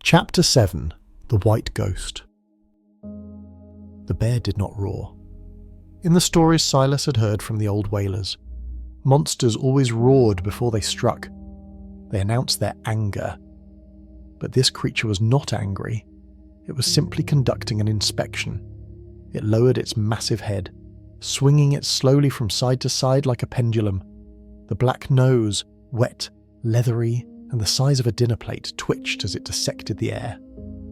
Chapter 7. The White Ghost. The bear did not roar. In the stories Silas had heard from the old whalers, monsters always roared before they struck. They announced their anger. But this creature was not angry. It was simply conducting an inspection. It lowered its massive head, swinging it slowly from side to side like a pendulum. The black nose, wet, leathery, and the size of a dinner plate, twitched as it dissected the air.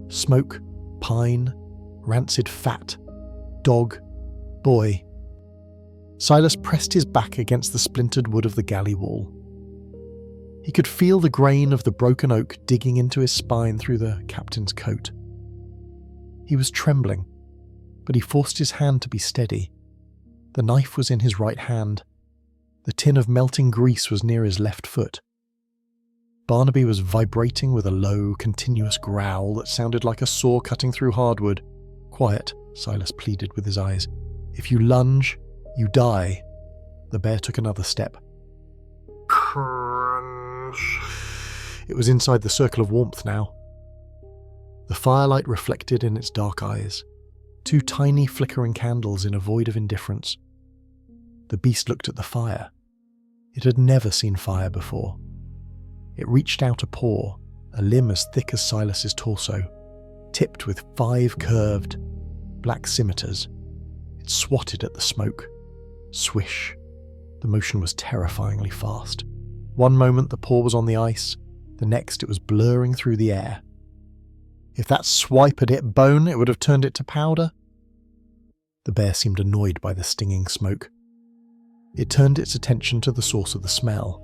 Smoke, pine, rancid fat, dog, boy. Silas pressed his back against the splintered wood of the galley wall. He could feel the grain of the broken oak digging into his spine through the captain's coat. He was trembling, but he forced his hand to be steady. The knife was in his right hand. The tin of melting grease was near his left foot. Barnaby was vibrating with a low, continuous growl that sounded like a saw cutting through hardwood. "Quiet," Silas pleaded with his eyes. "If you lunge, you die." The bear took another step. Crunch. It was inside the circle of warmth now. The firelight reflected in its dark eyes, two tiny flickering candles in a void of indifference. The beast looked at the fire. It had never seen fire before. It reached out a paw, a limb as thick as Silas's torso, tipped with 5 curved, black scimitars. It swatted at the smoke. Swish. The motion was terrifyingly fast. One moment the paw was on the ice, the next it was blurring through the air. If that swipe had hit bone, it would have turned it to powder. The bear seemed annoyed by the stinging smoke. It turned its attention to the source of the smell.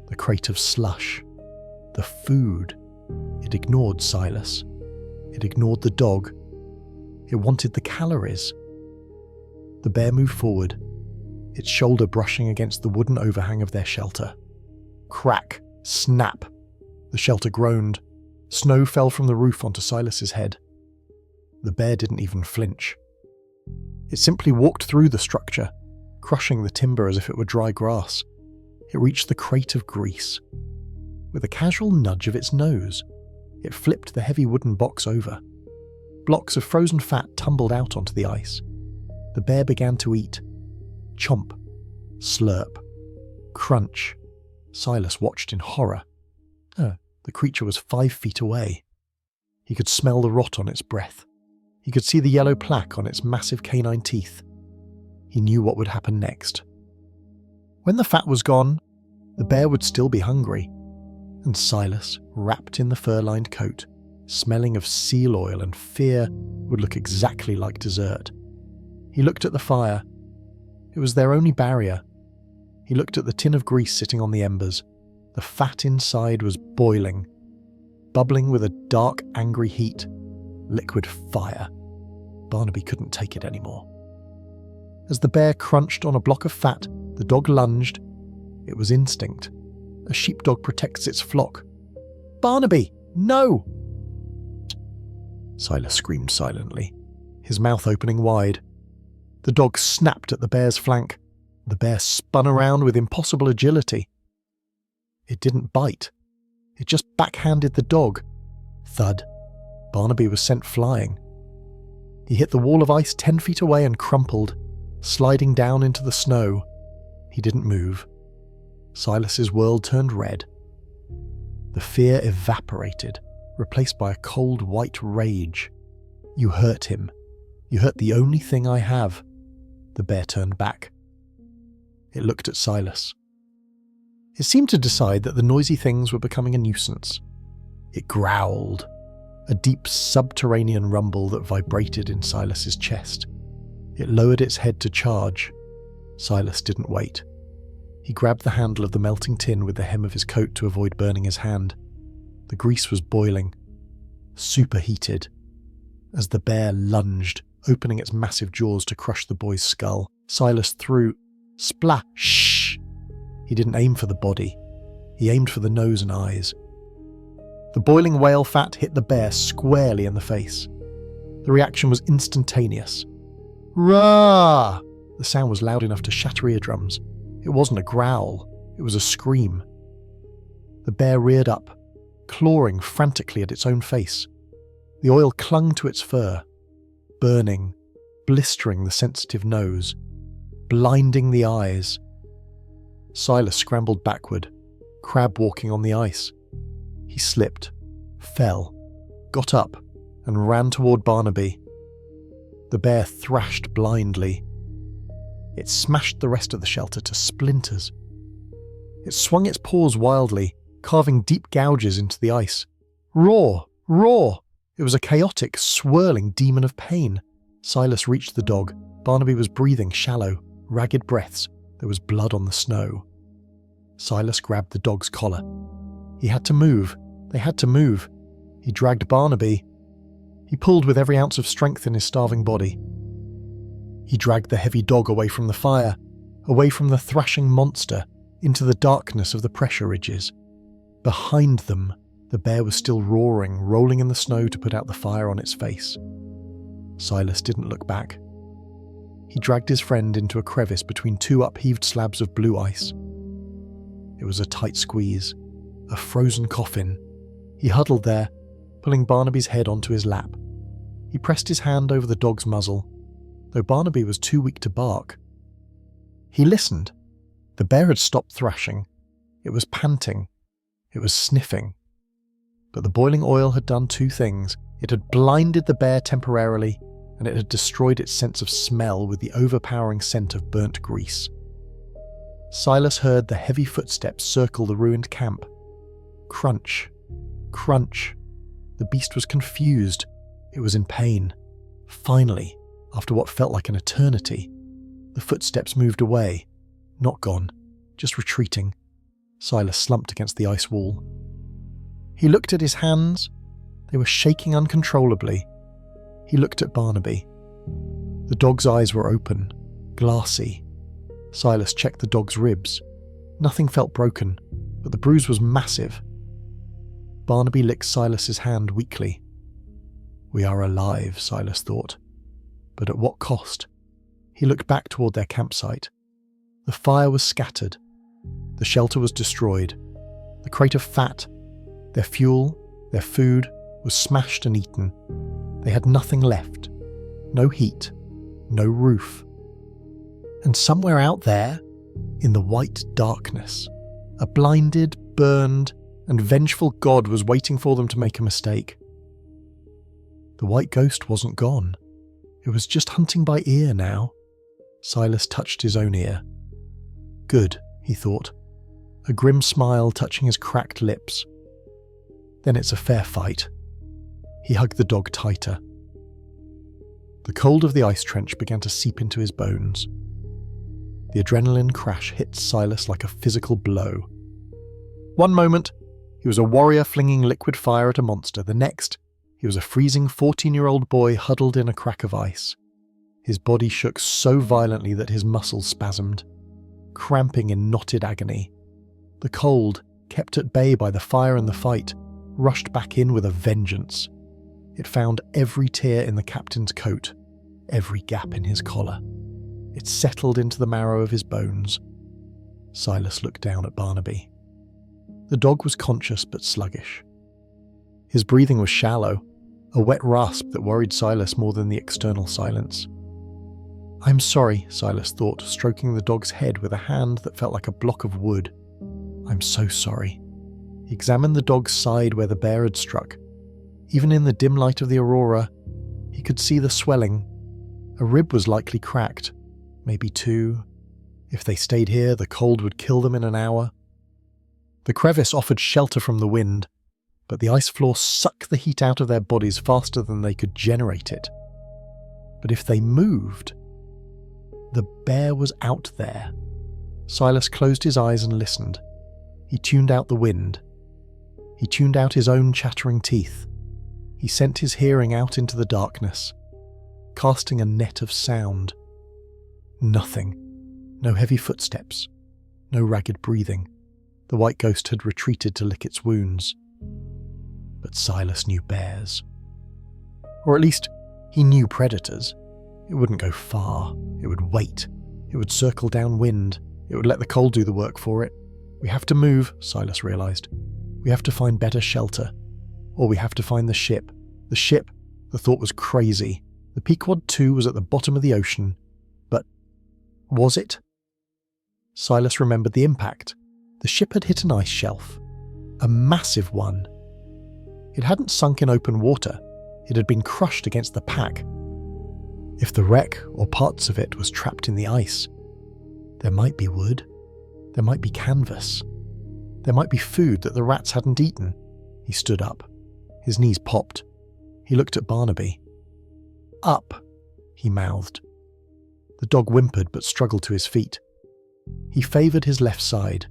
The crate of slush. The food. It ignored Silas. It ignored the dog. It wanted the calories. The bear moved forward, its shoulder brushing against the wooden overhang of their shelter. Crack. Snap. The shelter groaned. Snow fell from the roof onto Silas's head. The bear didn't even flinch. It simply walked through the structure, crushing the timber as if it were dry grass. It reached the crate of grease. With a casual nudge of its nose, it flipped the heavy wooden box over. Blocks of frozen fat tumbled out onto the ice. The bear began to eat. Chomp. Slurp. Crunch. Silas watched in horror. The creature was 5 feet away. He could smell the rot on its breath. He could see the yellow plaque on its massive canine teeth. He knew what would happen next. When the fat was gone, the bear would still be hungry, and Silas, wrapped in the fur-lined coat, smelling of seal oil and fear, would look exactly like dessert. He looked at the fire. It was their only barrier. He looked at the tin of grease sitting on the embers. The fat inside was boiling, bubbling with a dark, angry heat. Liquid fire. Barnaby couldn't take it anymore. As the bear crunched on a block of fat, the dog lunged. It was instinct. A sheepdog protects its flock. "Barnaby, no!" Silas screamed silently, his mouth opening wide. The dog snapped at the bear's flank. The bear spun around with impossible agility. It didn't bite. It just backhanded the dog. Thud. Barnaby was sent flying. He hit the wall of ice 10 feet away and crumpled, sliding down into the snow. He didn't move. Silas's world turned red. The fear evaporated, replaced by a cold white rage. "You hurt him. You hurt the only thing I have." The bear turned back. It looked at Silas. It seemed to decide that the noisy things were becoming a nuisance. It growled, a deep subterranean rumble that vibrated in Silas's chest. It lowered its head to charge. Silas didn't wait. He grabbed the handle of the melting tin with the hem of his coat to avoid burning his hand. The grease was boiling, superheated. As the bear lunged, opening its massive jaws to crush the boy's skull, Silas threw... Splash! He didn't aim for the body. He aimed for the nose and eyes. The boiling whale fat hit the bear squarely in the face. The reaction was instantaneous. "Rah!" The sound was loud enough to shatter eardrums. It wasn't a growl. It was a scream. The bear reared up, clawing frantically at its own face. The oil clung to its fur, burning, blistering the sensitive nose, blinding the eyes. Silas scrambled backward, crab walking on the ice. He slipped, fell, got up, and ran toward Barnaby. The bear thrashed blindly. It smashed the rest of the shelter to splinters. It swung its paws wildly, carving deep gouges into the ice. Roar! Roar! It was a chaotic, swirling demon of pain. Silas reached the dog. Barnaby was breathing shallow, ragged breaths. There was blood on the snow. Silas grabbed the dog's collar. He had to move. They had to move. He dragged Barnaby. He pulled with every ounce of strength in his starving body. He dragged the heavy dog away from the fire, away from the thrashing monster, into the darkness of the pressure ridges. Behind them, the bear was still roaring, rolling in the snow to put out the fire on its face. Silas didn't look back. He dragged his friend into a crevice between two upheaved slabs of blue ice. It was a tight squeeze, a frozen coffin. He huddled there, pulling Barnaby's head onto his lap. He pressed his hand over the dog's muzzle, though Barnaby was too weak to bark. He listened. The bear had stopped thrashing. It was panting. It was sniffing. But the boiling oil had done two things. It had blinded the bear temporarily, and it had destroyed its sense of smell with the overpowering scent of burnt grease. Silas heard the heavy footsteps circle the ruined camp. Crunch. Crunch. The beast was confused. It was in pain. Finally, after what felt like an eternity, the footsteps moved away. Not gone, just retreating. Silas slumped against the ice wall. He looked at his hands. They were shaking uncontrollably. He looked at Barnaby. The dog's eyes were open, glassy. Silas checked the dog's ribs. Nothing felt broken, but the bruise was massive. Barnaby licked Silas's hand weakly. We are alive, Silas thought. But at what cost? He looked back toward their campsite. The fire was scattered. The shelter was destroyed. The crate of fat, their fuel, their food, was smashed and eaten. They had nothing left. No heat. No roof. And somewhere out there, in the white darkness, a blinded, burned, and vengeful God was waiting for them to make a mistake. The white ghost wasn't gone. It was just hunting by ear now. Silas touched his own ear. Good, he thought, a grim smile touching his cracked lips. Then it's a fair fight. He hugged the dog tighter. The cold of the ice trench began to seep into his bones. The adrenaline crash hit Silas like a physical blow. One moment, he was a warrior flinging liquid fire at a monster. The next, he was a freezing 14-year-old boy huddled in a crack of ice. His body shook so violently that his muscles spasmed, cramping in knotted agony. The cold, kept at bay by the fire and the fight, rushed back in with a vengeance. It found every tear in the captain's coat, every gap in his collar. It settled into the marrow of his bones. Silas looked down at Barnaby. The dog was conscious but sluggish. His breathing was shallow, a wet rasp that worried Silas more than the external silence. I'm sorry, Silas thought, stroking the dog's head with a hand that felt like a block of wood. I'm so sorry. He examined the dog's side where the bear had struck. Even in the dim light of the aurora, he could see the swelling. A rib was likely cracked, maybe two. If they stayed here, the cold would kill them in an hour. The crevice offered shelter from the wind, but the ice floor sucked the heat out of their bodies faster than they could generate it. But if they moved, the bear was out there. Silas closed his eyes and listened. He tuned out the wind. He tuned out his own chattering teeth. He sent his hearing out into the darkness, casting a net of sound. Nothing. No heavy footsteps. No ragged breathing. The white ghost had retreated to lick its wounds. But Silas knew bears. Or at least, he knew predators. It wouldn't go far. It would wait. It would circle downwind. It would let the cold do the work for it. We have to move, Silas realised. We have to find better shelter. Or we have to find the ship. The ship, the thought was crazy. The Pequod 2 was at the bottom of the ocean. But was it? Silas remembered the impact. The ship had hit an ice shelf. A massive one. It hadn't sunk in open water. It had been crushed against the pack. If the wreck, or parts of it, was trapped in the ice, there might be wood. There might be canvas. There might be food that the rats hadn't eaten. He stood up. His knees popped. He looked at Barnaby. "Up," he mouthed. The dog whimpered but struggled to his feet. He favoured his left side,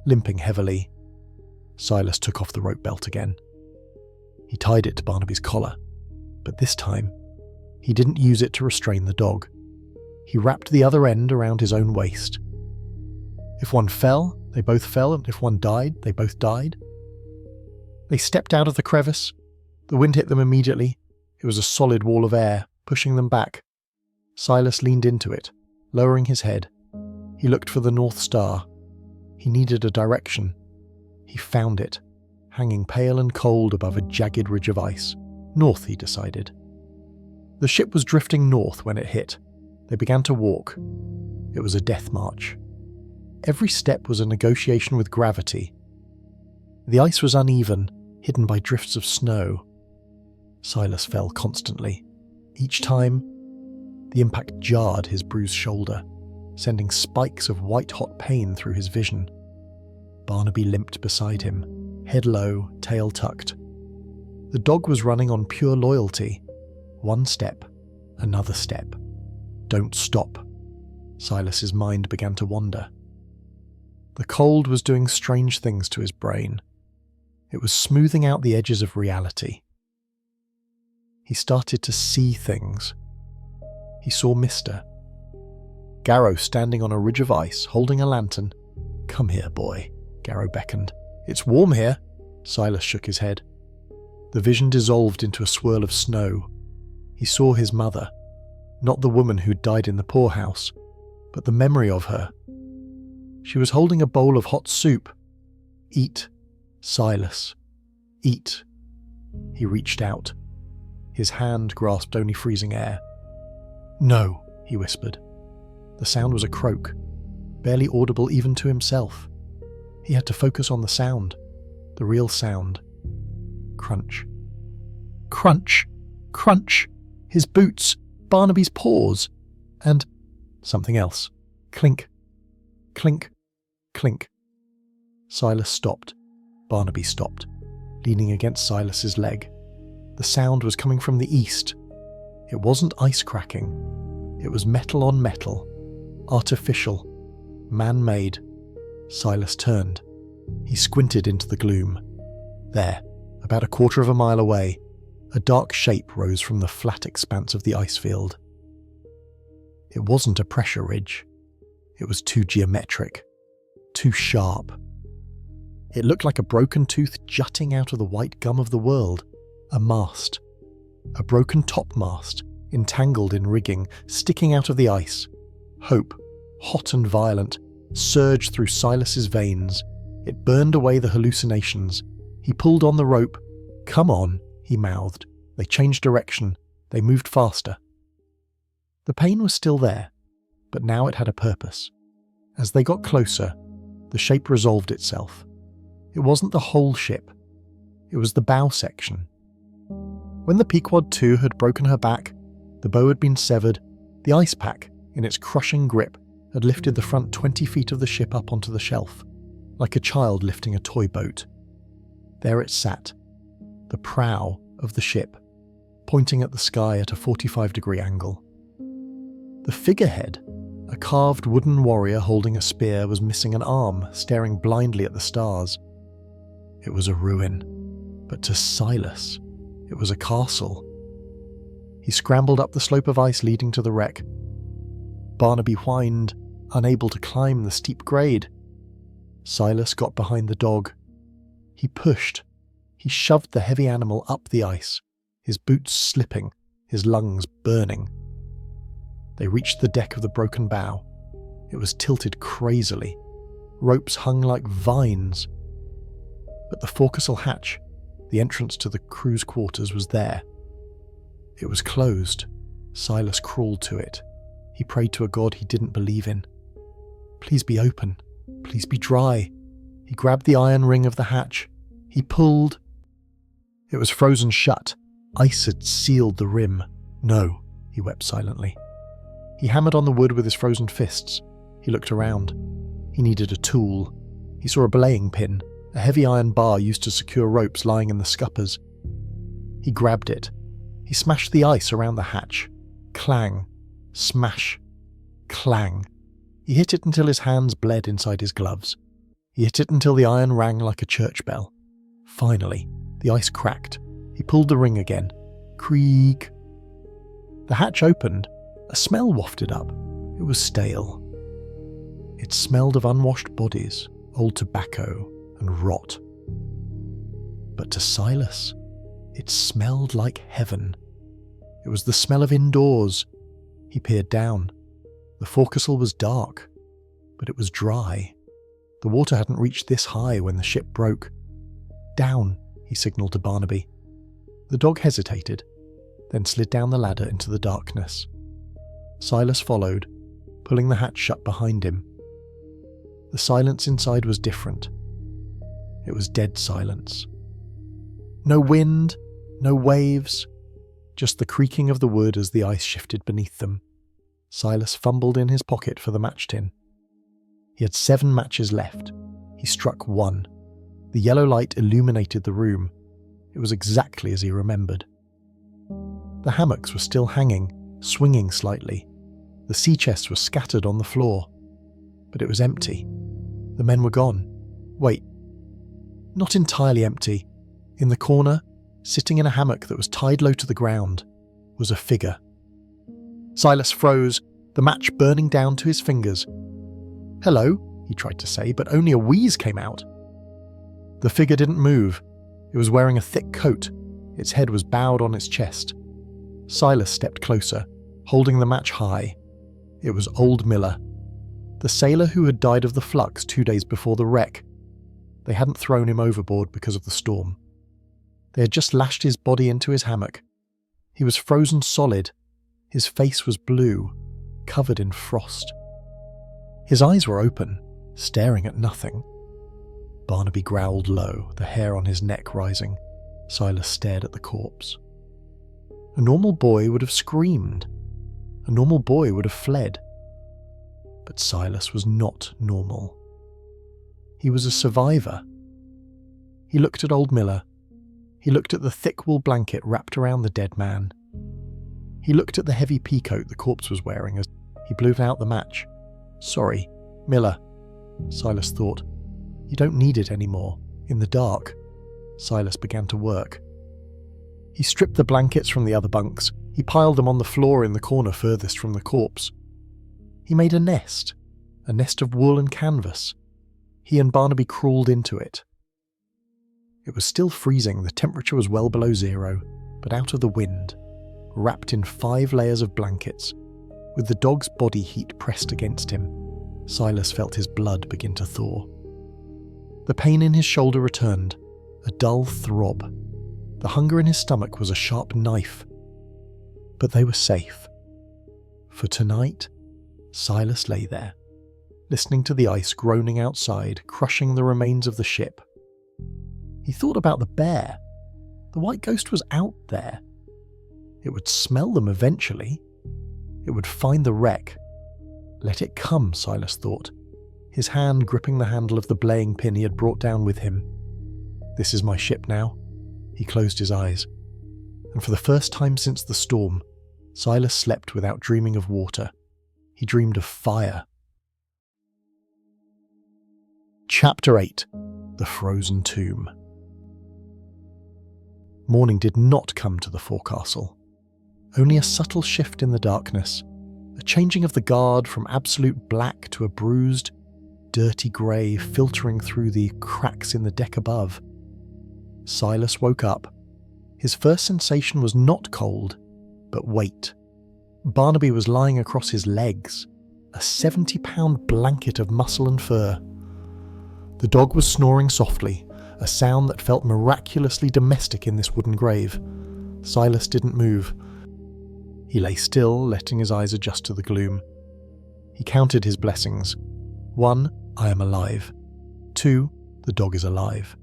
limping heavily. Silas took off the rope belt again. He tied it to Barnaby's collar, but this time, he didn't use it to restrain the dog. He wrapped the other end around his own waist. If one fell, they both fell, and if one died, they both died. They stepped out of the crevice. The wind hit them immediately. It was a solid wall of air, pushing them back. Silas leaned into it, lowering his head. He looked for the North Star. He needed a direction. He found it, hanging pale and cold above a jagged ridge of ice. North, he decided. The ship was drifting north when it hit. They began to walk. It was a death march. Every step was a negotiation with gravity. The ice was uneven, hidden by drifts of snow. Silas fell constantly. Each time, the impact jarred his bruised shoulder, sending spikes of white-hot pain through his vision. Barnaby limped beside him, head low, tail tucked. The dog was running on pure loyalty. One step, another step. Don't stop. Silas's mind began to wander. The cold was doing strange things to his brain. It was smoothing out the edges of reality. He started to see things. He saw Mr. Garrow standing on a ridge of ice, holding a lantern. "Come here, boy," Garrow beckoned. "It's warm here." Silas shook his head. The vision dissolved into a swirl of snow. He saw his mother, not the woman who'd died in the poorhouse, but the memory of her. She was holding a bowl of hot soup. "Eat, Silas. Eat." He reached out. His hand grasped only freezing air. "No," he whispered. The sound was a croak, barely audible even to himself. He had to focus on the sound, the real sound. Crunch. Crunch! Crunch! His boots! Barnaby's paws! And something else. Clink. Clink. Clink. Silas stopped. Barnaby stopped, leaning against Silas's leg. The sound was coming from the east. It wasn't ice cracking. It was metal on metal. Artificial. Man-made. Silas turned. He squinted into the gloom. There, about a quarter of a mile away, a dark shape rose from the flat expanse of the ice field. It wasn't a pressure ridge. It was too geometric. Too sharp. It looked like a broken tooth jutting out of the white gum of the world. A mast. A broken topmast, entangled in rigging, sticking out of the ice. Hope, hot and violent, surged through Silas's veins. It burned away the hallucinations. He pulled on the rope. "Come on," he mouthed. They changed direction. They moved faster. The pain was still there, but now it had a purpose. As they got closer, the shape resolved itself. It wasn't the whole ship. It was the bow section. When the Pequod 2 had broken her back, the bow had been severed, the ice pack, in its crushing grip, had lifted the front 20 feet of the ship up onto the shelf, like a child lifting a toy boat. There it sat, the prow of the ship, pointing at the sky at a 45-degree angle. The figurehead, a carved wooden warrior holding a spear, was missing an arm, staring blindly at the stars. It was a ruin, but to Silas, it was a castle. He scrambled up the slope of ice leading to the wreck. Barnaby whined, unable to climb the steep grade. Silas got behind the dog. He pushed. He shoved the heavy animal up the ice, his boots slipping, his lungs burning. They reached the deck of the broken bow. It was tilted crazily. Ropes hung like vines. But the forecastle hatch, the entrance to the crew's quarters, was there. It was closed. Silas crawled to it. He prayed to a god he didn't believe in. Please be open. Please be dry. He grabbed the iron ring of the hatch. He pulled. It was frozen shut. Ice had sealed the rim. No, he wept silently. He hammered on the wood with his frozen fists. He looked around. He needed a tool. He saw a belaying pin, a heavy iron bar used to secure ropes lying in the scuppers. He grabbed it. He smashed the ice around the hatch. Clang. Smash. Clang. He hit it until his hands bled inside his gloves. He hit it until the iron rang like a church bell. Finally, the ice cracked. He pulled the ring again. Creak. The hatch opened. A smell wafted up. It was stale. It smelled of unwashed bodies, old tobacco, and rot. But to Silas, it smelled like heaven. It was the smell of indoors. He peered down. The forecastle was dark, but it was dry. The water hadn't reached this high when the ship broke. Down, he signalled to Barnaby. The dog hesitated, then slid down the ladder into the darkness. Silas followed, pulling the hatch shut behind him. The silence inside was different. It was dead silence. No wind, no waves, just the creaking of the wood as the ice shifted beneath them. Silas fumbled in his pocket for the match tin. He had 7 matches left. He struck one. The yellow light illuminated the room. It was exactly as he remembered. The hammocks were still hanging, swinging slightly. The sea chests were scattered on the floor. But it was empty. The men were gone. Wait. Not entirely empty. In the corner, sitting in a hammock that was tied low to the ground, was a figure. Silas froze, the match burning down to his fingers. "Hello," he tried to say, but only a wheeze came out. The figure didn't move. It was wearing a thick coat. Its head was bowed on its chest. Silas stepped closer, holding the match high. It was old Miller, the sailor who had died of the flux 2 days before the wreck. They hadn't thrown him overboard because of the storm. They had just lashed his body into his hammock. He was frozen solid. His face was blue, covered in frost. His eyes were open, staring at nothing. Barnaby growled low, the hair on his neck rising. Silas stared at the corpse. A normal boy would have screamed. A normal boy would have fled. But Silas was not normal. He was a survivor. He looked at old Miller. He looked at the thick wool blanket wrapped around the dead man. He looked at the heavy peacoat the corpse was wearing as he blew out the match. "Sorry, Miller," Silas thought. "You don't need it anymore. In the dark." Silas began to work. He stripped the blankets from the other bunks. He piled them on the floor in the corner furthest from the corpse. He made a nest of wool and canvas. He and Barnaby crawled into it. It was still freezing, the temperature was well below zero, but out of the wind, wrapped in 5 layers of blankets, with the dog's body heat pressed against him, Silas felt his blood begin to thaw. The pain in his shoulder returned, a dull throb. The hunger in his stomach was a sharp knife. But they were safe. For tonight, Silas lay there, listening to the ice groaning outside, crushing the remains of the ship. He thought about the bear. The white ghost was out there. It would smell them eventually. It would find the wreck. Let it come, Silas thought, his hand gripping the handle of the belaying pin he had brought down with him. This is my ship now. He closed his eyes. And for the first time since the storm, Silas slept without dreaming of water. He dreamed of fire. Chapter 8. The Frozen Tomb. Morning did not come to the forecastle. Only a subtle shift in the darkness, a changing of the guard from absolute black to a bruised, dirty grey filtering through the cracks in the deck above. Silas woke up. His first sensation was not cold, but weight. Barnaby was lying across his legs, a 70-pound blanket of muscle and fur. The dog was snoring softly, a sound that felt miraculously domestic in this wooden grave. Silas didn't move. He lay still, letting his eyes adjust to the gloom. He counted his blessings. 1, I am alive. 2, the dog is alive.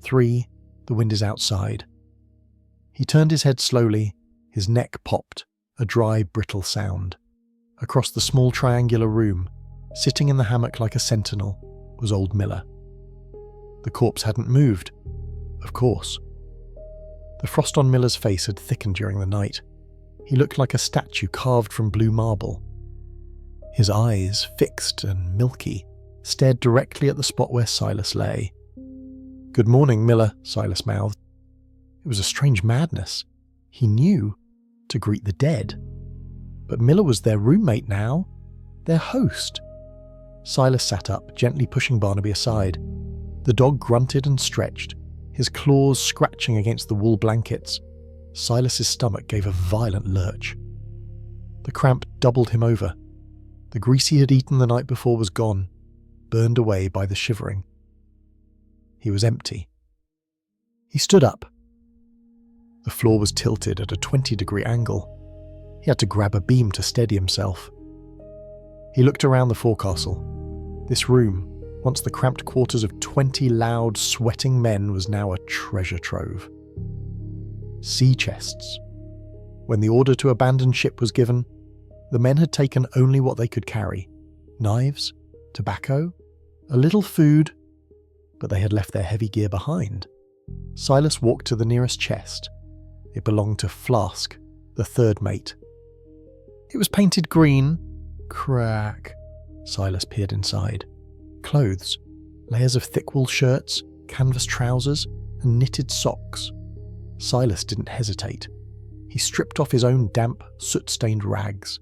3, the wind is outside. He turned his head slowly. His neck popped, a dry, brittle sound. Across the small triangular room, sitting in the hammock like a sentinel, was old Miller. The corpse hadn't moved. Of course. The frost on Miller's face had thickened during the night. He looked like a statue carved from blue marble. His eyes, fixed and milky, stared directly at the spot where Silas lay. "Good morning, Miller," Silas mouthed. It was a strange madness. He knew to greet the dead. But Miller was their roommate now, their host. Silas sat up, gently pushing Barnaby aside. The dog grunted and stretched, his claws scratching against the wool blankets. Silas's stomach gave a violent lurch. The cramp doubled him over. The grease he had eaten the night before was gone, burned away by the shivering. He was empty. He stood up. The floor was tilted at a 20-degree angle. He had to grab a beam to steady himself. He looked around the forecastle. This room, once the cramped quarters of 20 loud, sweating men, was now a treasure trove. Sea chests. When the order to abandon ship was given, the men had taken only what they could carry. Knives, tobacco, a little food, but they had left their heavy gear behind. Silas walked to the nearest chest. It belonged to Flask, the third mate. It was painted green. Crack. Silas peered inside. Clothes, layers of thick wool shirts, canvas trousers, and knitted socks. Silas didn't hesitate. He stripped off his own damp, soot-stained rags.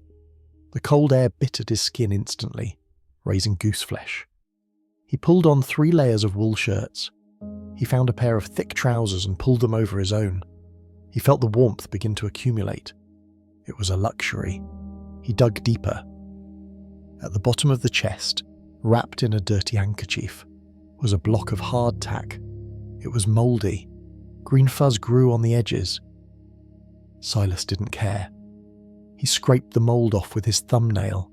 The cold air bit at his skin instantly, raising goose flesh. He pulled on 3 layers of wool shirts. He found a pair of thick trousers and pulled them over his own. He felt the warmth begin to accumulate. It was a luxury. He dug deeper. At the bottom of the chest, wrapped in a dirty handkerchief, was a block of hardtack. It was mouldy. Green fuzz grew on the edges. Silas didn't care. He scraped the mould off with his thumbnail.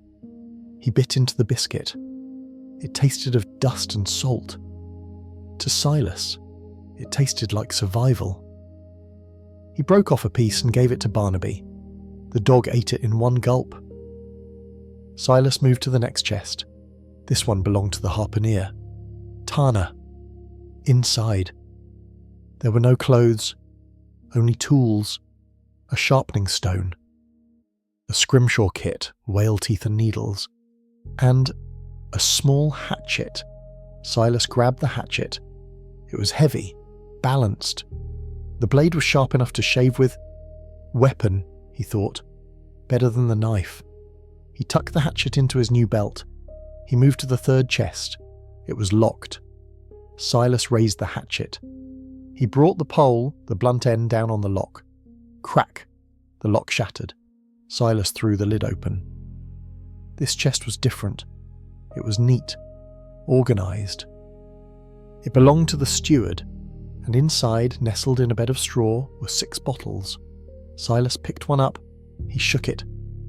He bit into the biscuit. It tasted of dust and salt. To Silas, it tasted like survival. He broke off a piece and gave it to Barnaby. The dog ate it in one gulp. Silas moved to the next chest. This one belonged to the harpooner. Tana. Inside. There were no clothes, only tools, a sharpening stone, a scrimshaw kit, whale teeth and needles, and a small hatchet. Silas grabbed the hatchet. It was heavy, balanced. The blade was sharp enough to shave with. Weapon, he thought. Better than the knife. He tucked the hatchet into his new belt. He moved to the third chest. It was locked. Silas raised the hatchet. He brought the pole, the blunt end, down on the lock. Crack! The lock shattered. Silas threw the lid open. This chest was different. It was neat, organised. It belonged to the steward, and inside, nestled in a bed of straw, were 6 bottles. Silas picked one up. He shook it.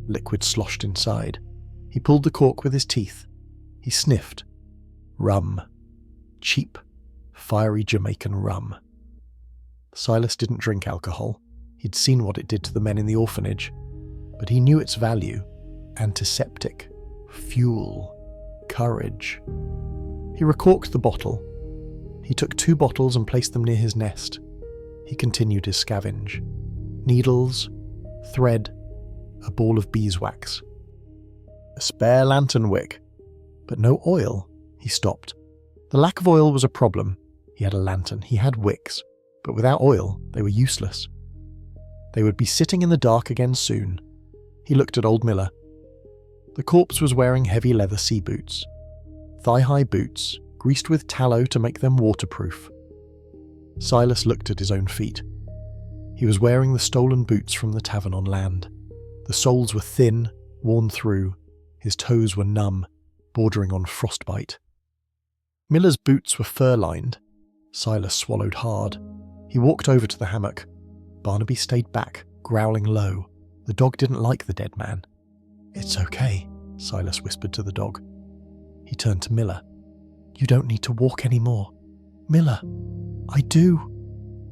Liquid sloshed inside. He pulled the cork with his teeth. He sniffed. Rum. Cheap, fiery Jamaican rum. Silas didn't drink alcohol. He'd seen what it did to the men in the orphanage. But he knew its value. Antiseptic. Fuel. Courage. He recorked the bottle. He took 2 bottles and placed them near his nest. He continued his scavenge. Needles, thread, a ball of beeswax. A spare lantern wick. But no oil. He stopped. The lack of oil was a problem. He had a lantern, he had wicks, but without oil, they were useless. They would be sitting in the dark again soon. He looked at old Miller. The corpse was wearing heavy leather sea boots. Thigh-high boots, greased with tallow to make them waterproof. Silas looked at his own feet. He was wearing the stolen boots from the tavern on land. The soles were thin, worn through. His toes were numb, bordering on frostbite. Miller's boots were fur-lined. Silas swallowed hard. He walked over to the hammock. Barnaby stayed back, growling low. The dog didn't like the dead man. "It's okay," Silas whispered to the dog. He turned to Miller. "You don't need to walk anymore." "Miller, I do."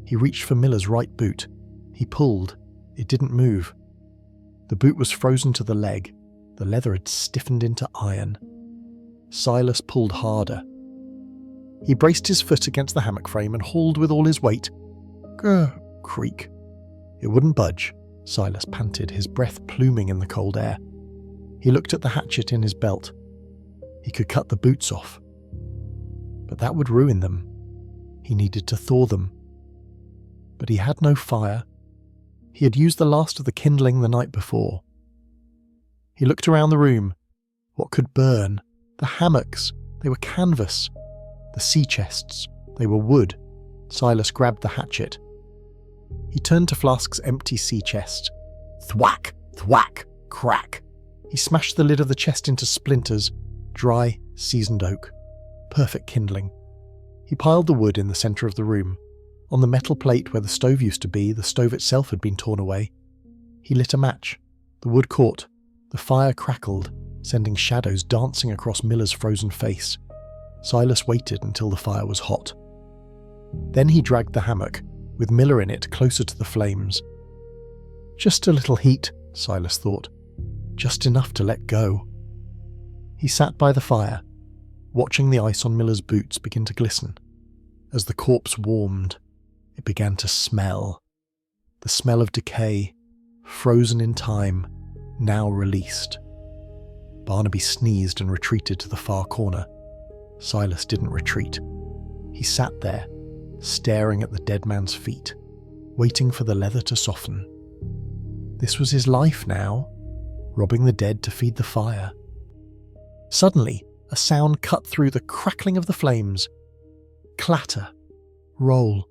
He reached for Miller's right boot. He pulled. It didn't move. The boot was frozen to the leg. The leather had stiffened into iron. Silas pulled harder. He braced his foot against the hammock frame and hauled with all his weight. Grr, creak. It wouldn't budge. Silas panted, his breath pluming in the cold air. He looked at the hatchet in his belt. He could cut the boots off. But that would ruin them. He needed to thaw them. But he had no fire. He had used the last of the kindling the night before. He looked around the room. What could burn? The hammocks. They were canvas. The sea chests. They were wood. Silas grabbed the hatchet. He turned to Flask's empty sea chest. Thwack! Thwack! Crack! He smashed the lid of the chest into splinters. Dry, seasoned oak. Perfect kindling. He piled the wood in the centre of the room. On the metal plate where the stove used to be, the stove itself had been torn away. He lit a match. The wood caught. The fire crackled, sending shadows dancing across Miller's frozen face. Silas waited until the fire was hot. Then he dragged the hammock, with Miller in it, closer to the flames. Just a little heat, Silas thought. Just enough to let go. He sat by the fire, watching the ice on Miller's boots begin to glisten. As the corpse warmed, it began to smell. The smell of decay, frozen in time, now released. Barnaby sneezed and retreated to the far corner. Silas didn't retreat. He sat there, staring at the dead man's feet, waiting for the leather to soften. This was his life now, robbing the dead to feed the fire. Suddenly, a sound cut through the crackling of the flames. Clatter, roll,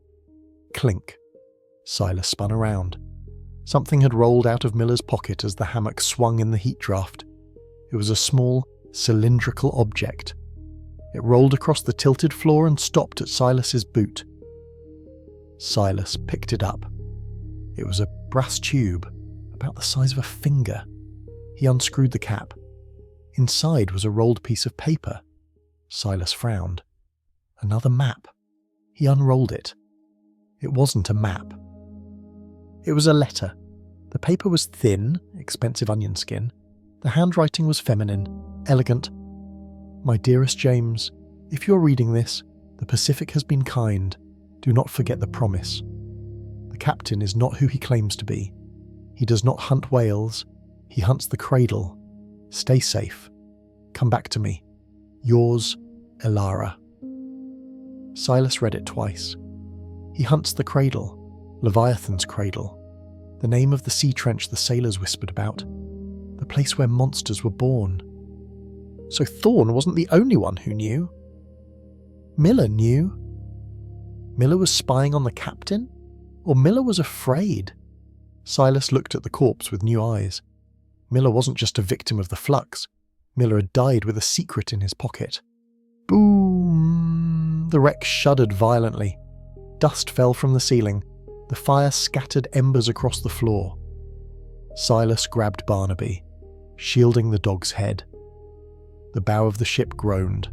clink. Silas spun around. Something had rolled out of Miller's pocket as the hammock swung in the heat draft. It was a small, cylindrical object. It rolled across the tilted floor and stopped at Silas's boot. Silas picked it up. It was a brass tube, about the size of a finger. He unscrewed the cap. Inside was a rolled piece of paper. Silas frowned. Another map. He unrolled it. It wasn't a map. It was a letter. The paper was thin, expensive onion skin. The handwriting was feminine, elegant. My dearest James, if you're reading this, the Pacific has been kind. Do not forget the promise. The captain is not who he claims to be. He does not hunt whales. He hunts the cradle. Stay safe. Come back to me. Yours, Elara. Silas read it twice. He hunts the cradle. Leviathan's cradle. The name of the sea trench the sailors whispered about. The place where monsters were born. So Thorne wasn't the only one who knew. Miller knew. Miller was spying on the captain? Or Miller was afraid? Silas looked at the corpse with new eyes. Miller wasn't just a victim of the flux. Miller had died with a secret in his pocket. Boom! The wreck shuddered violently. Dust fell from the ceiling. The fire scattered embers across the floor. Silas grabbed Barnaby, shielding the dog's head. The bow of the ship groaned.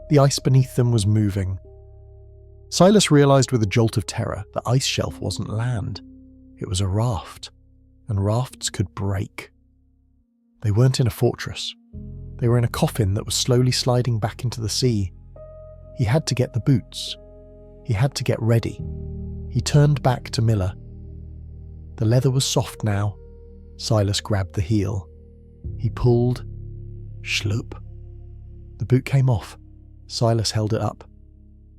The ice beneath them was moving. Silas realized with a jolt of terror the ice shelf wasn't land. It was a raft, and rafts could break. They weren't in a fortress. They were in a coffin that was slowly sliding back into the sea. He had to get the boots. He had to get ready. He turned back to Miller. The leather was soft now. Silas grabbed the heel. He pulled. Schloop. The boot came off. Silas held it up.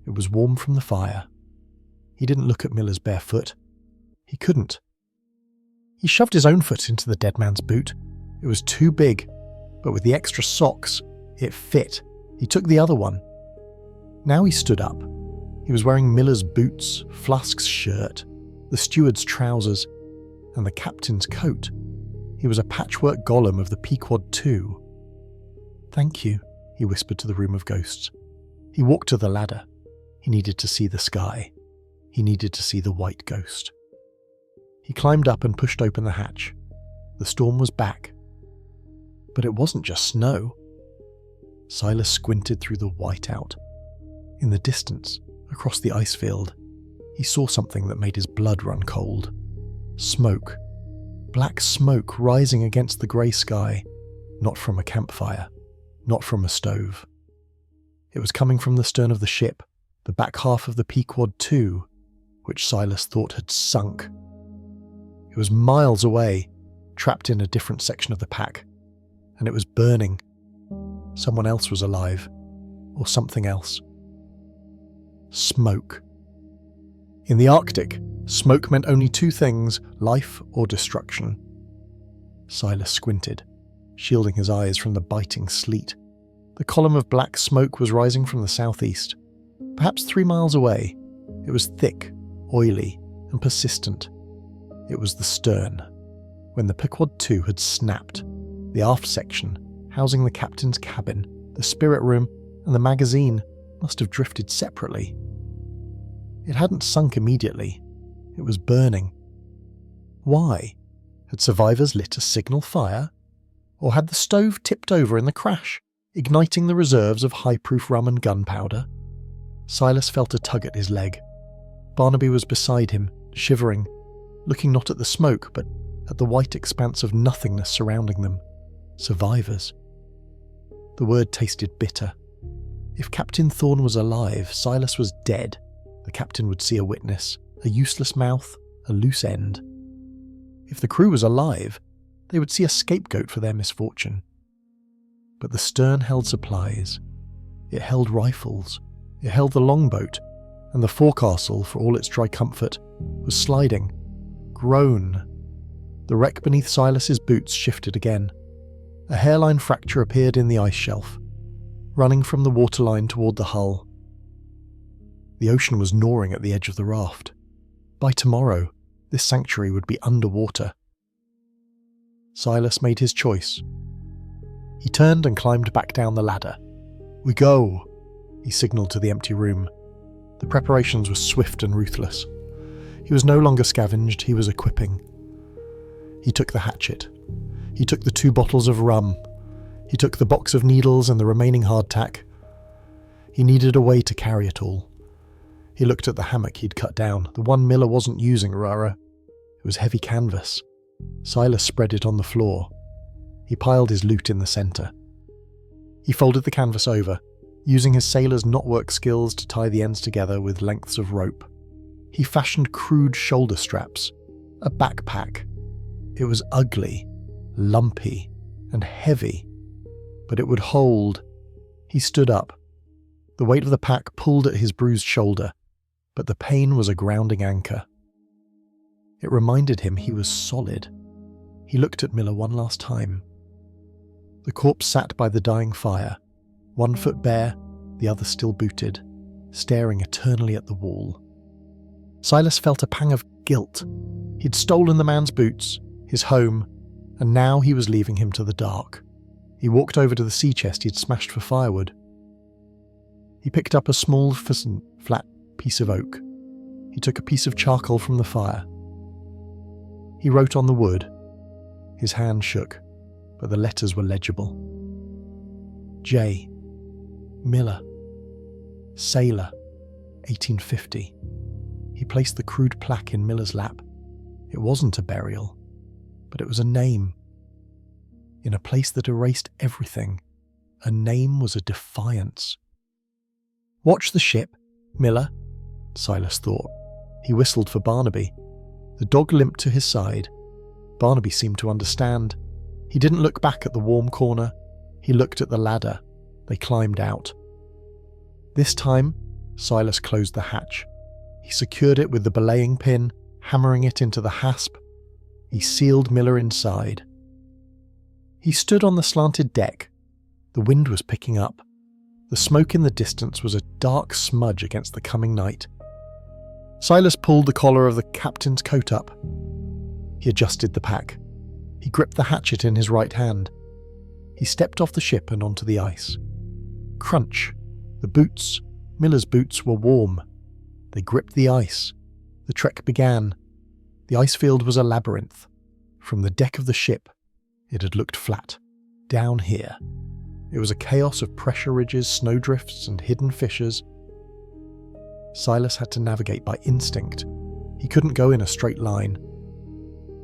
It was warm from the fire. He didn't look at Miller's bare foot. He couldn't. He shoved his own foot into the dead man's boot. It was too big, but with the extra socks, it fit. He took the other one. Now he stood up. He was wearing Miller's boots, Flask's shirt, the steward's trousers, and the captain's coat. He was a patchwork golem of the Pequod II. Thank you, he whispered to the room of ghosts. He walked to the ladder. He needed to see the sky. He needed to see the white ghost. He climbed up and pushed open the hatch. The storm was back. But it wasn't just snow. Silas squinted through the whiteout. In the distance, across the ice field, he saw something that made his blood run cold. Smoke. Black smoke rising against the grey sky, not from a campfire, not from a stove. It was coming from the stern of the ship, the back half of the Pequod 2, which Silas thought had sunk. It was miles away, trapped in a different section of the pack, and it was burning. Someone else was alive, or something else. Smoke. In the Arctic, smoke meant only two things, life or destruction. Silas squinted, shielding his eyes from the biting sleet. The column of black smoke was rising from the southeast. Perhaps 3 miles away. It was thick, oily, and persistent. It was the stern. When the Pequod 2 had snapped, the aft section, housing the captain's cabin, the spirit room, and the magazine, must have drifted separately. It hadn't sunk immediately. It was burning. Why? Had survivors lit a signal fire? Or had the stove tipped over in the crash, igniting the reserves of high-proof rum and gunpowder? Silas felt a tug at his leg. Barnaby was beside him, shivering, looking not at the smoke, but at the white expanse of nothingness surrounding them. Survivors. The word tasted bitter. If Captain Thorne was alive, Silas was dead. The captain would see a witness, a useless mouth, a loose end. If the crew was alive, they would see a scapegoat for their misfortune. But the stern held supplies. It held rifles. It held the longboat, and the forecastle, for all its dry comfort, was sliding. Groan. The wreck beneath Silas's boots shifted again. A hairline fracture appeared in the ice shelf, running from the waterline toward the hull. The ocean was gnawing at the edge of the raft. By tomorrow, this sanctuary would be underwater. Silas made his choice. He turned and climbed back down the ladder. "We go," he signalled to the empty room. The preparations were swift and ruthless. He was no longer scavenged, he was equipping. He took the hatchet. He took the 2 bottles of rum. He took the box of needles and the remaining hardtack. He needed a way to carry it all. He looked at the hammock he'd cut down, the one Miller wasn't using, Rara. It was heavy canvas. Silas spread it on the floor. He piled his loot in the centre. He folded the canvas over, using his sailor's knotwork skills to tie the ends together with lengths of rope. He fashioned crude shoulder straps, a backpack. It was ugly, lumpy, and heavy, but it would hold. He stood up. The weight of the pack pulled at his bruised shoulder, but the pain was a grounding anchor. It reminded him he was solid. He looked at Miller one last time. The corpse sat by the dying fire, 1 foot bare, the other still booted, staring eternally at the wall. Silas felt a pang of guilt. He'd stolen the man's boots, his home, and now he was leaving him to the dark. He walked over to the sea chest he'd smashed for firewood. He picked up a small, flat piece of oak. He took a piece of charcoal from the fire. He wrote on the wood. His hand shook, but the letters were legible. J. Miller. Sailor. 1850. He placed the crude plaque in Miller's lap. It wasn't a burial, but it was a name. In a place that erased everything, a name was a defiance. "Watch the ship, Miller," Silas thought. He whistled for Barnaby. The dog limped to his side. Barnaby seemed to understand. He didn't look back at the warm corner. He looked at the ladder. They climbed out. This time, Silas closed the hatch. He secured it with the belaying pin, hammering it into the hasp. He sealed Miller inside. He stood on the slanted deck. The wind was picking up. The smoke in the distance was a dark smudge against the coming night. Silas pulled the collar of the captain's coat up. He adjusted the pack. He gripped the hatchet in his right hand. He stepped off the ship and onto the ice. Crunch. The boots Miller's boots were warm. They gripped the ice. The trek began. The ice field was a labyrinth. From the deck of the ship, it had looked flat. Down here, it was a chaos of pressure ridges, snowdrifts, and hidden fissures. Silas had to navigate by instinct. He couldn't go in a straight line.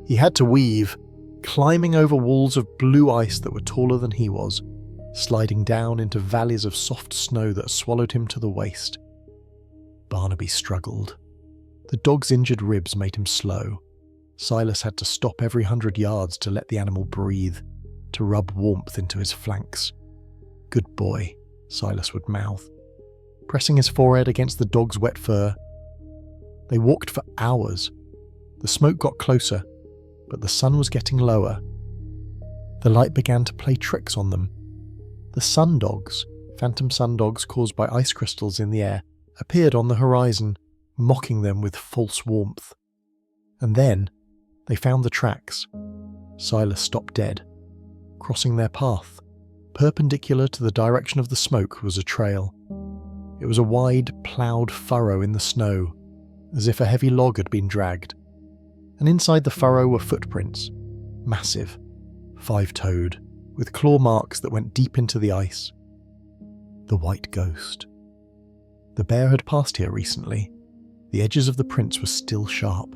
He had to weave, climbing over walls of blue ice that were taller than he was, sliding down into valleys of soft snow that swallowed him to the waist. Barnaby struggled. The dog's injured ribs made him slow. Silas had to stop every 100 yards to let the animal breathe, to rub warmth into his flanks. "Good boy," Silas would mouth, pressing his forehead against the dog's wet fur. They walked for hours. The smoke got closer, but the sun was getting lower. The light began to play tricks on them. The sun dogs, phantom sun dogs caused by ice crystals in the air, appeared on the horizon, mocking them with false warmth. And then they found the tracks. Silas stopped dead. Crossing their path, perpendicular to the direction of the smoke, was a trail. It was a wide, ploughed furrow in the snow, as if a heavy log had been dragged. And inside the furrow were footprints, massive, 5-toed, with claw marks that went deep into the ice. The white ghost. The bear had passed here recently. The edges of the prints were still sharp.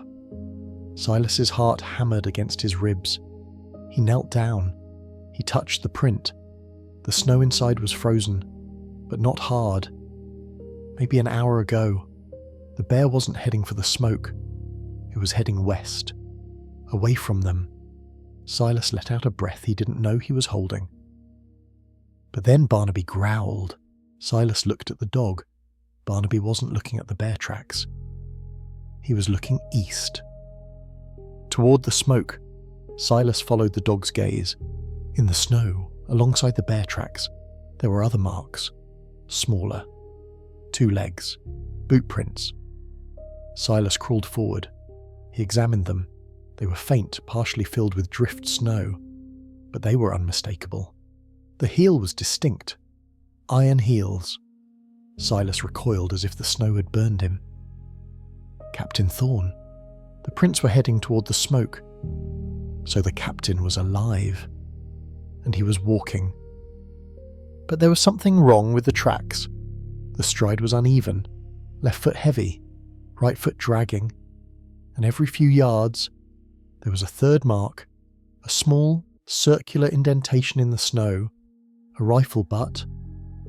Silas's heart hammered against his ribs. He knelt down. He touched the print. The snow inside was frozen, but not hard. Maybe an hour ago. The bear wasn't heading for the smoke. It was heading west, away from them. Silas let out a breath he didn't know he was holding. But then Barnaby growled. Silas looked at the dog. Barnaby wasn't looking at the bear tracks. He was looking east. Toward the smoke, Silas followed the dog's gaze. In the snow, alongside the bear tracks, there were other marks, smaller. 2 legs, boot prints. Silas crawled forward. He examined them. They were faint, partially filled with drift snow, but they were unmistakable. The heel was distinct. Iron heels. Silas recoiled as if the snow had burned him. Captain Thorne. The prints were heading toward the smoke. So the captain was alive. And he was walking. But there was something wrong with the tracks. The stride was uneven, left foot heavy, right foot dragging, and every few yards there was a third mark, a small, circular indentation in the snow, a rifle butt,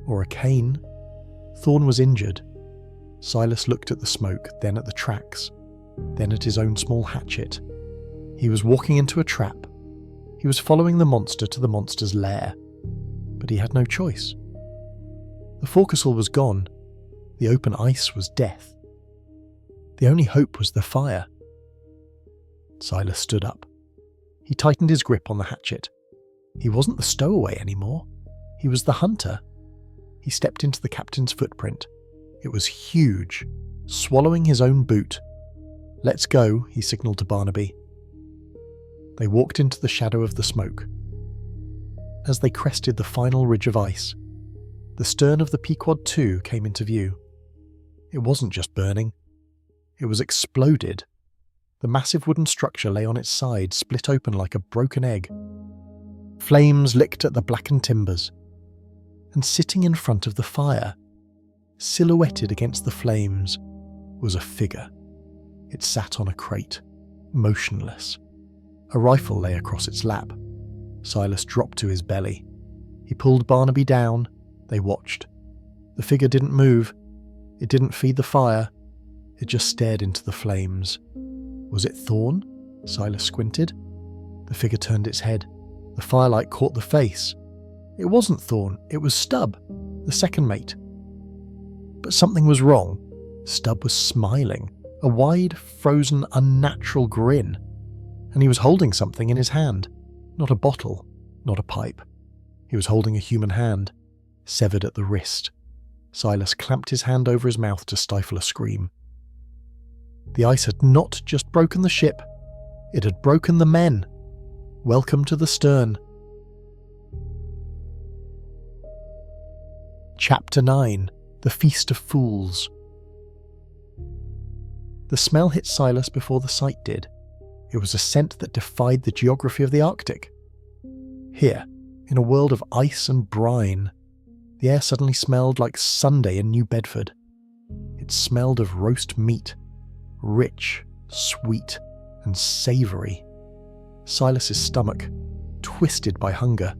or a cane. Thorne was injured. Silas looked at the smoke, then at the tracks, then at his own small hatchet. He was walking into a trap. He was following the monster to the monster's lair, but he had no choice. The forecastle was gone. The open ice was death. The only hope was the fire. Silas stood up. He tightened his grip on the hatchet. He wasn't the stowaway anymore. He was the hunter. He stepped into the captain's footprint. It was huge, swallowing his own boot. "Let's go," he signalled to Barnaby. They walked into the shadow of the smoke. As they crested the final ridge of ice, the stern of the Pequod 2 came into view. It wasn't just burning. It was exploded. The massive wooden structure lay on its side, split open like a broken egg. Flames licked at the blackened timbers. And sitting in front of the fire, silhouetted against the flames, was a figure. It sat on a crate, motionless. A rifle lay across its lap. Silas dropped to his belly. He pulled Barnaby down. They watched. The figure didn't move. It didn't feed the fire. It just stared into the flames. Was it Thorne? Silas squinted. The figure turned its head. The firelight caught the face. It wasn't Thorne. It was Stubb, the second mate. But something was wrong. Stubb was smiling. A wide, frozen, unnatural grin. And he was holding something in his hand. Not a bottle, not a pipe. He was holding a human hand, severed at the wrist. Silas clamped his hand over his mouth to stifle a scream. The ice had not just broken the ship, it had broken the men. Welcome to the stern. Chapter 9. The feast of fools. The smell hit Silas before the sight did. It was a scent that defied the geography of the Arctic. Here, in a world of ice and brine, the air suddenly smelled like Sunday in New Bedford. It smelled of roast meat, rich, sweet, and savoury. Silas's stomach, twisted by hunger,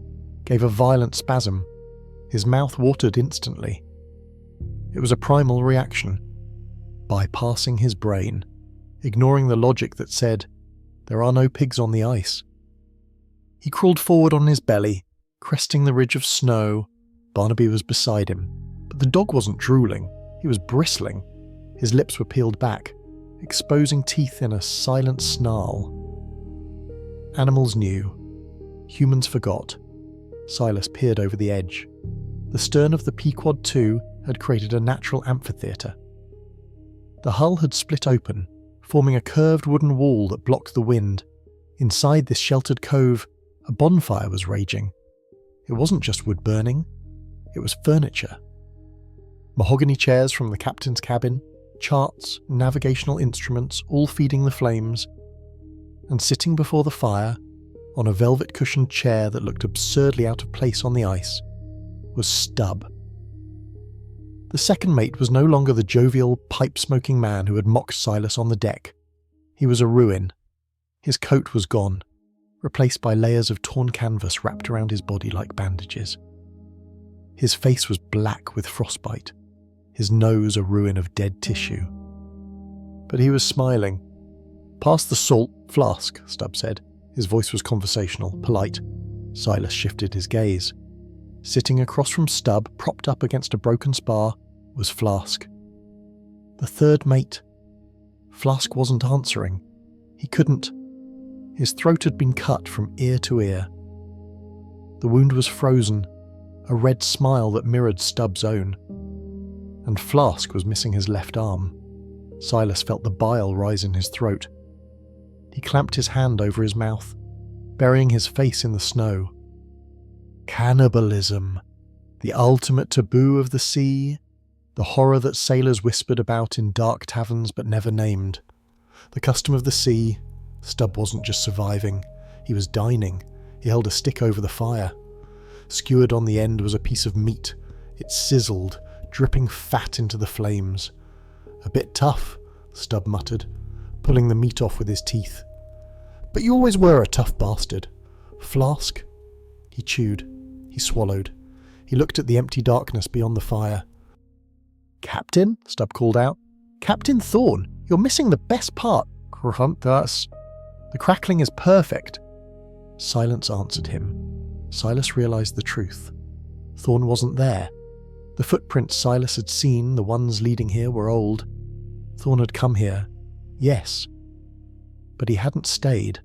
gave a violent spasm. His mouth watered instantly. It was a primal reaction, bypassing his brain, ignoring the logic that said, there are no pigs on the ice. He crawled forward on his belly, cresting the ridge of snow. Barnaby was beside him, but the dog wasn't drooling. He was bristling. His lips were peeled back, exposing teeth in a silent snarl. Animals knew. Humans forgot. Silas peered over the edge. The stern of the Pequod 2 had created a natural amphitheatre. The hull had split open, forming a curved wooden wall that blocked the wind. Inside this sheltered cove, a bonfire was raging. It wasn't just wood burning, it was furniture. Mahogany chairs from the captain's cabin, charts, navigational instruments, all feeding the flames. And sitting before the fire, on a velvet-cushioned chair that looked absurdly out of place on the ice, was Stubb. The second mate was no longer the jovial, pipe-smoking man who had mocked Silas on the deck. He was a ruin. His coat was gone, replaced by layers of torn canvas wrapped around his body like bandages. His face was black with frostbite, his nose a ruin of dead tissue. But he was smiling. "Pass the salt flask," Stubb said. His voice was conversational, polite. Silas shifted his gaze. Sitting across from Stubb, propped up against a broken spar, was Flask. The third mate. Flask wasn't answering. He couldn't. His throat had been cut from ear to ear. The wound was frozen, a red smile that mirrored Stubb's own. And Flask was missing his left arm. Silas felt the bile rise in his throat. He clamped his hand over his mouth, burying his face in the snow. Cannibalism, the ultimate taboo of the sea, the horror that sailors whispered about in dark taverns but never named. The custom of the sea. Stubb wasn't just surviving, he was dining. He held a stick over the fire. Skewered on the end was a piece of meat. It sizzled, dripping fat into the flames. "A bit tough," Stubb muttered, pulling the meat off with his teeth. "But you always were a tough bastard. Flask?" He chewed. He swallowed. He looked at the empty darkness beyond the fire. "Captain?" Stubb called out. "Captain Thorn, you're missing the best part." "Gruntus." "The crackling is perfect." Silence answered him. Silas realised the truth. Thorn wasn't there. The footprints Silas had seen, the ones leading here, were old. Thorn had come here, yes. But he hadn't stayed.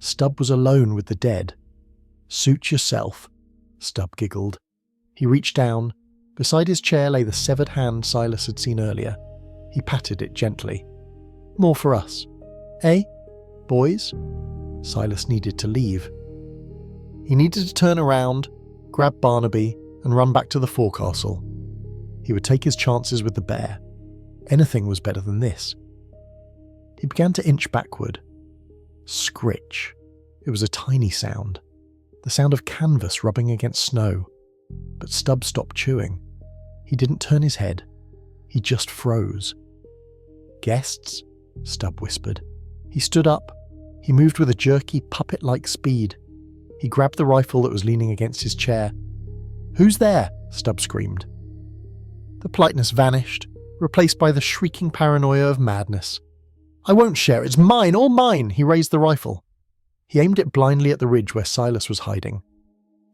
Stubb was alone with the dead. "Suit yourself," Stubb giggled. He reached down. Beside his chair lay the severed hand Silas had seen earlier. He patted it gently. "More for us. Eh, boys?" Silas needed to leave. He needed to turn around, grab Barnaby, and run back to the forecastle. He would take his chances with the bear. Anything was better than this. He began to inch backward. Scritch. It was a tiny sound. The sound of canvas rubbing against snow. But Stubb stopped chewing. He didn't turn his head. He just froze. "Guests?" Stubb whispered. He stood up. He moved with a jerky, puppet-like speed. He grabbed the rifle that was leaning against his chair. "Who's there?" Stubb screamed. The politeness vanished, replaced by the shrieking paranoia of madness. "I won't share, it's mine, all mine!" He raised the rifle. He aimed it blindly at the ridge where Silas was hiding.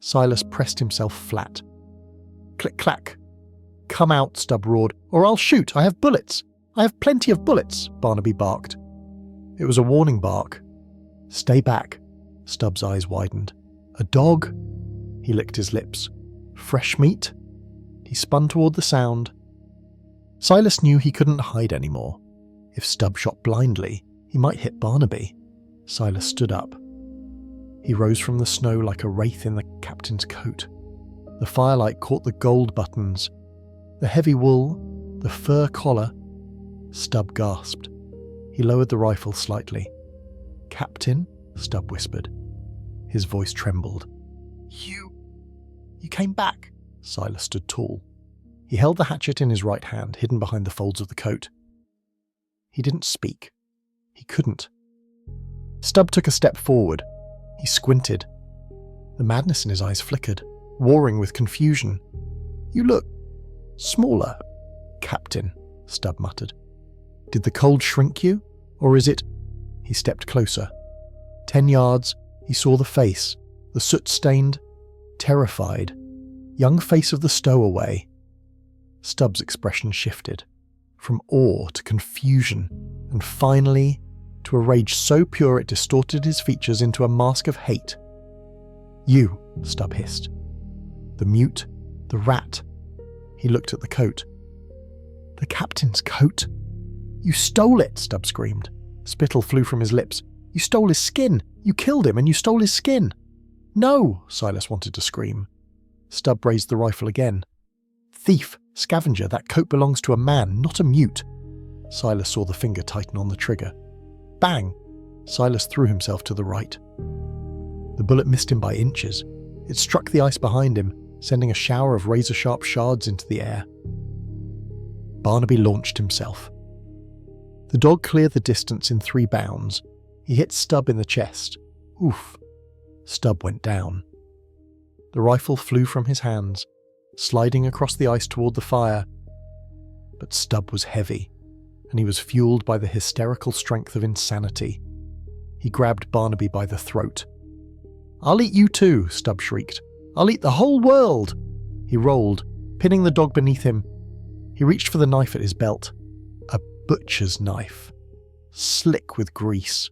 Silas pressed himself flat. Click-clack. "Come out," Stubb roared, "or I'll shoot, I have bullets! I have plenty of bullets," Barnaby barked. It was a warning bark. "Stay back." Stubb's eyes widened. "A dog?" He licked his lips. "Fresh meat?" He spun toward the sound. Silas knew he couldn't hide anymore. If Stubb shot blindly, he might hit Barnaby. Silas stood up. He rose from the snow like a wraith in the captain's coat. The firelight caught the gold buttons. The heavy wool, the fur collar. Stubb gasped. He lowered the rifle slightly. "Captain?" Stubb whispered. His voice trembled. You came back." Silas stood tall. He held the hatchet in his right hand, hidden behind the folds of the coat. He didn't speak. He couldn't. Stubb took a step forward. He squinted. The madness in his eyes flickered, warring with confusion. "You look smaller, Captain," Stubb muttered. "Did the cold shrink you? Or is it—" He stepped closer. 10 yards, he saw the face, the soot-stained, terrified, young face of the stowaway. Stubb's expression shifted, from awe to confusion, and finally to a rage so pure it distorted his features into a mask of hate. "You," Stubb hissed. "The mute, the rat." He looked at the coat. "The captain's coat." "You stole it," Stubb screamed. Spittle flew from his lips. "You stole his skin. You killed him and you stole his skin." "No," Silas wanted to scream. Stubb raised the rifle again. "Thief, scavenger, that coat belongs to a man, not a mute." Silas saw the finger tighten on the trigger. Bang! Silas threw himself to the right. The bullet missed him by inches. It struck the ice behind him, sending a shower of razor-sharp shards into the air. Barnaby launched himself. The dog cleared the distance in 3 bounds. He hit Stubb in the chest. Oof! Stubb went down. The rifle flew from his hands, sliding across the ice toward the fire. But Stubb was heavy, and he was fueled by the hysterical strength of insanity. He grabbed Barnaby by the throat. "I'll eat you too," Stubb shrieked. "I'll eat the whole world!" He rolled, pinning the dog beneath him. He reached for the knife at his belt. A butcher's knife, slick with grease.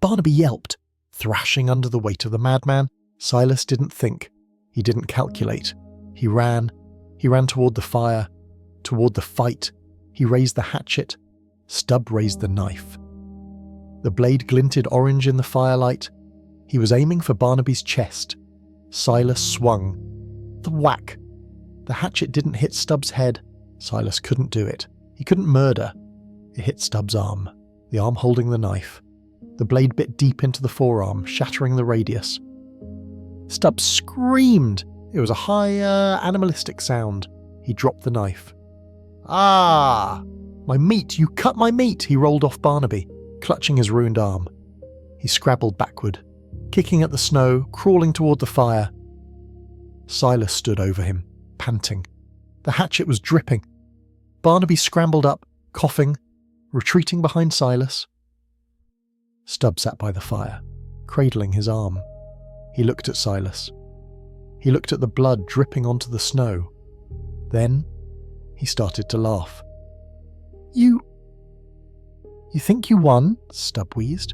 Barnaby yelped, thrashing under the weight of the madman. Silas didn't think. He didn't calculate. He ran toward the fire, toward the fight. He raised the hatchet. Stubb raised the knife. The blade glinted orange in the firelight. He was aiming for Barnaby's chest. Silas swung. The whack! The hatchet didn't hit Stubb's head. Silas couldn't do it. He couldn't murder. It hit Stubb's arm, the arm holding the knife. The blade bit deep into the forearm, shattering the radius. Stubb screamed. It was a high, animalistic sound. He dropped the knife. "Ah! My meat! You cut my meat!" He rolled off Barnaby, clutching his ruined arm. He scrabbled backward, kicking at the snow, crawling toward the fire. Silas stood over him, panting. The hatchet was dripping. Barnaby scrambled up, coughing, retreating behind Silas. Stubb sat by the fire, cradling his arm. He looked at Silas. He looked at the blood dripping onto the snow. Then he started to laugh. You think you won?" Stubb wheezed.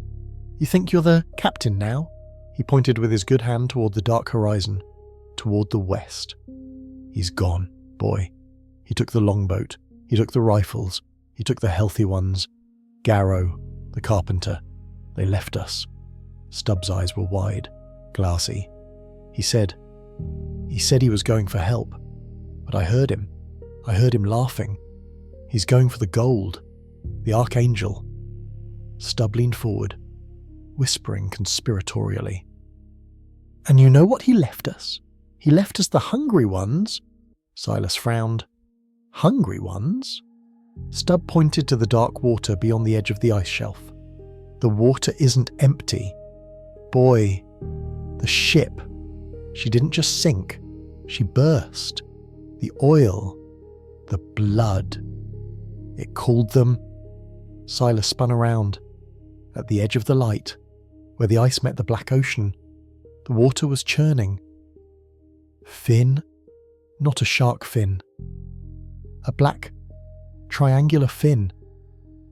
"You think you're the captain now?" He pointed with his good hand toward the dark horizon, toward the west. "He's gone, boy." He took the longboat. He took the rifles. He took the healthy ones. Garrow, the carpenter. They left us. Stubb's eyes were wide, glassy. He said he was going for help. But I heard him. I heard him laughing. He's going for the gold. The Archangel. Stubb leaned forward, whispering conspiratorially. "And you know what he left us? He left us the hungry ones." Silas frowned. "Hungry ones?" Stubb pointed to the dark water beyond the edge of the ice shelf. "The water isn't empty. Boy, the ship. She didn't just sink. She burst. The oil. The blood. It called them." Silas spun around. At the edge of the light, where the ice met the black ocean, the water was churning. Fin, not a shark fin. A black, triangular fin,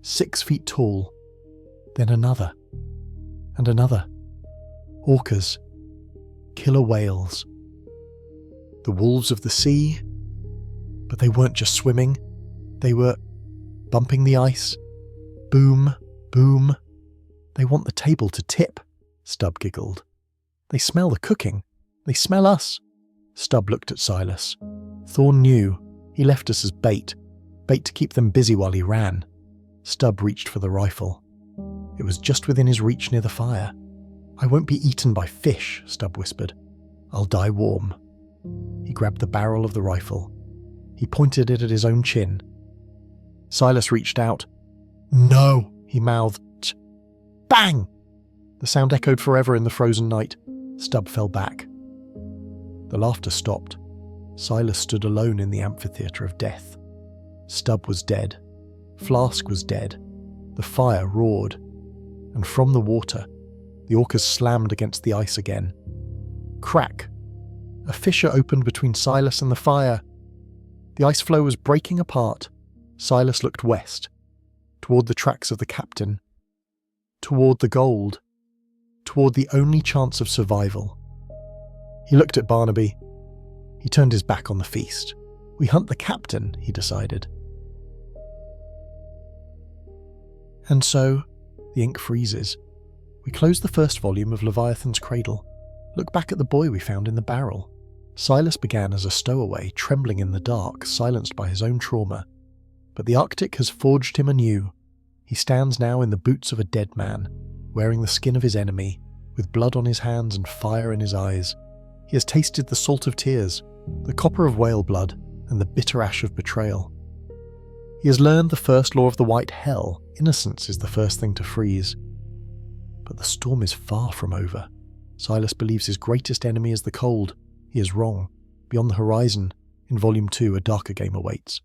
6 feet tall. Then another, and another. Orcas, killer whales. The wolves of the sea. But they weren't just swimming. They were bumping the ice. Boom, boom. "They want the table to tip," Stubb giggled. "They smell the cooking. They smell us." Stubb looked at Silas. Thorne knew. He left us as bait to keep them busy while he ran. Stubb reached for the rifle. It was just within his reach near the fire. "I won't be eaten by fish," Stubb whispered. "I'll die warm." He grabbed the barrel of the rifle. He pointed it at his own chin. Silas reached out. "No," he mouthed. Bang! The sound echoed forever in the frozen night. Stubb fell back. The laughter stopped. Silas stood alone in the amphitheatre of death. Stubb was dead. Flask was dead. The fire roared. And from the water, the orcas slammed against the ice again. Crack! A fissure opened between Silas and the fire. The ice floe was breaking apart. Silas looked west, toward the tracks of the captain, toward the gold, toward the only chance of survival. He looked at Barnaby. He turned his back on the feast. "We hunt the captain," he decided. And so, the ink freezes. We close the first volume of Leviathan's Cradle. Look back at the boy we found in the barrel. Silas began as a stowaway, trembling in the dark, silenced by his own trauma. But the Arctic has forged him anew. He stands now in the boots of a dead man, wearing the skin of his enemy, with blood on his hands and fire in his eyes. He has tasted the salt of tears, the copper of whale blood, and the bitter ash of betrayal. He has learned the first law of the white hell: innocence is the first thing to freeze. But the storm is far from over. Silas believes his greatest enemy is the cold. He is wrong. Beyond the horizon, in Volume 2, a darker game awaits.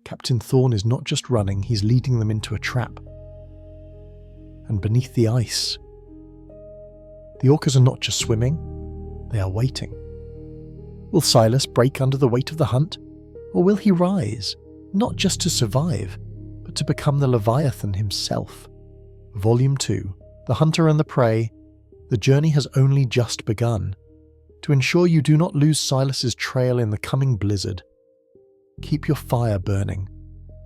Captain Thorne is not just running, he's leading them into a trap. And beneath the ice, the orcas are not just swimming, they are waiting. Will Silas break under the weight of the hunt? Or will he rise, not just to survive, but to become the Leviathan himself? Volume 2, The Hunter and the Prey. The journey has only just begun. To ensure you do not lose Silas's trail in the coming blizzard, keep your fire burning.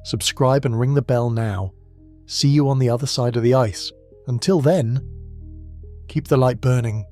Subscribe and ring the bell now. See you on the other side of the ice. Until then, keep the light burning.